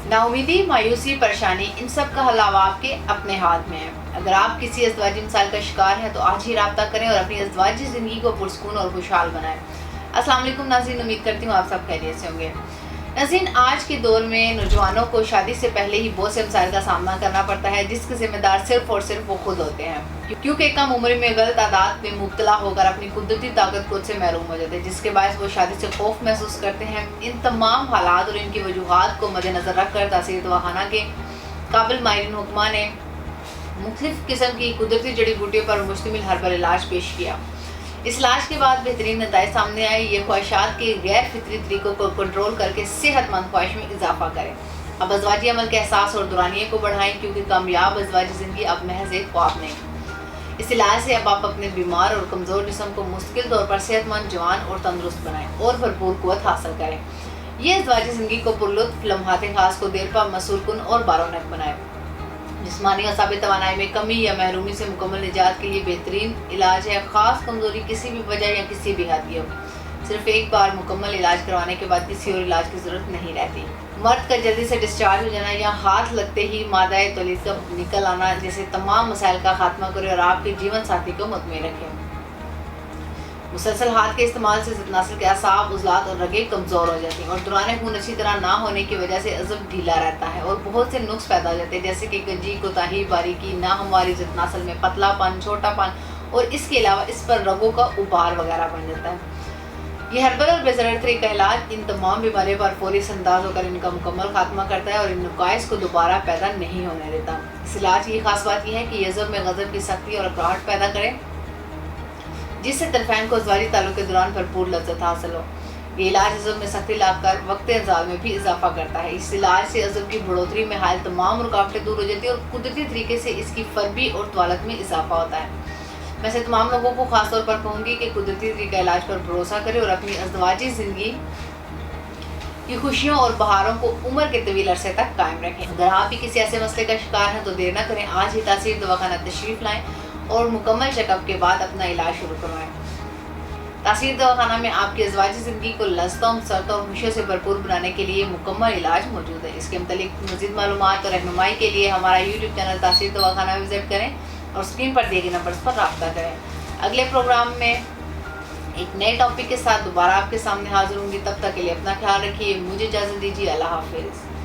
नाउमीदी, मायूसी, परेशानी, इन सब का हल अब आपके अपने हाथ में है। अगर आप किसी अज़वाजी मसाइल का शिकार हैं तो आज ही रब्ता करें और अपनी अज़वाजी ज़िंदगी को पुरसकून और खुशहाल बनाएं। अस्सलाम वालेकुम नाज़रीन, उम्मीद करती हूँ आप सब खैरियत से होंगे। नाज़रीन, आज के दौर में नौजवानों को शादी से पहले ही बहुत से मसाइल का सामना करना पड़ता है, जिसके जिम्मेदार सिर्फ और सिर्फ वो खुद होते हैं, क्योंकि कम उम्र में गलत आदत में मुब्तला होकर अपनी कुदरती ताकत खुद से महरूम हो जाते हैं, जिसके बायस वो शादी से खौफ महसूस करते हैं। इन तमाम हालात और इनकी वजूहात को मद्देनज़र रख कर तासीर दवाखाना के काबिल माहिरीन हुक्मा ने मुख्तलिफ़ किस्म की कुदरती जड़ी बूटियों पर मुश्तमिल हर्बल इलाज पेश किया। इस इलाज के बाद बेहतरीन नतीजे सामने आए। ये ख्वाहिशात के गैर फितरी तरीक़ों को कंट्रोल करके सेहतमंद ख्वाहिश में इजाफा करें। अब अज़वाजी अमल के एहसास और दुरानिये को बढ़ाएं, क्योंकि कामयाब अज़वाजी ज़िंदगी अब महज एक ख्वाब नहीं। इस इलाज से अब आप अपने बीमार और कमज़ोर जिस्म को मुस्तकिल तौर पर सेहतमंद, जवान और तंदुरुस्त बनाएं और भरपूर क़ुव्वत हासिल करें। ये अज़वाजी ज़िंदगी को पुरलुत्फ़, लम्हात ख़ास को देर पा, मसूरकुन और बारोनक बनाए। जिस्मानी और साबित तवानाई में कमी या महरूमी से मुकम्मल निजात के लिए बेहतरीन इलाज है। ख़ास कमज़ोरी किसी भी वजह या किसी भी हद की हो, सिर्फ एक बार मुकम्मल इलाज करवाने के बाद किसी और इलाज की ज़रूरत नहीं रहती। मर्द का जल्दी से डिस्चार्ज हो जाना या हाथ लगते ही मादाए तौलीद का निकल आना जैसे तमाम मसाइल का खात्मा करें और आपके जीवन साथी को मुतमईन रखें। मुसलसल हाथ के इस्तेमाल से ज़िदनासिल के असाब, उज़लात और रगें कमज़ोर हो जाती हैं और दौरान खून अच्छी तरह ना होने की वजह से अज़ब ढीला रहता है और बहुत से नुक्स पैदा हो जाते हैं, जैसे कि गंजी, कोताही, बारीकी, नाहमवारी, ज़िदनासिल में पतलापन, छोटापन और इसके अलावा इस पर रगों का उबार वगैरह बन जाता है। ये हर्बल और बेज़रर तरीका इलाज इन तमाम बीमारियों पर फौरी अंदाज होकर इनका मुकम्मल खात्मा करता है और इन नुकाइस को दोबारा पैदा नहीं होने देता। इस इलाज की खास बात यह है कि यज़ब में गज़ब की सख्ती और अकड़ाहट पैदा करें, जिससे तरफ़ैन को अज़वाजी ताल्लुक़ के दौरान भरपूर लज़्ज़त हासिल हो। ये इलाज अज़ब में सख्ती लाकर वक्त इंज़ाल में भी इजाफा करता है। इस इलाज से अज़ब की बढ़ोतरी में हाल तमाम रुकावटें दूर हो जाती है और कुदरती तरीके से इसकी फरबी और तवालत में इजाफा होता है। मैं से तमाम लोगों को ख़ास तौर पर कहूँगी कि कुदरती तरीका इलाज पर भरोसा करें और अपनी अज़वाजी ज़िंदगी की खुशियों और बहारों को उम्र के तवील अरसे तक कायम रखें। अगर आप भी किसी ऐसे मसले का शिकार हैं तो देर न करें, आज ही तासीर दवाखाना तशरीफ़ लाएँ और मुकम्मल चेकअप के बाद अपना इलाज शुरू करवाएं। तासीर दवाखाना में आपकी अज़वाजी ज़िंदगी को लज़्ज़तों, मसरतों और खुशियों से भरपूर बनाने के लिए मुकम्मल इलाज मौजूद है। इसके मुतालिक मज़ीद मालूमात और रहनुमाई के लिए हमारा यूट्यूब चैनल तासीर दवाखाना विज़िट करें और स्क्रीन पर दिए गए नंबर्स पर रब्ता करें। अगले प्रोग्राम में एक नए टॉपिक के साथ दोबारा आपके सामने हाजिर होंगी। तब तक के लिए अपना ख्याल रखिए। मुझे इजाज़त दीजिए। अल्लाह हाफ़िज़।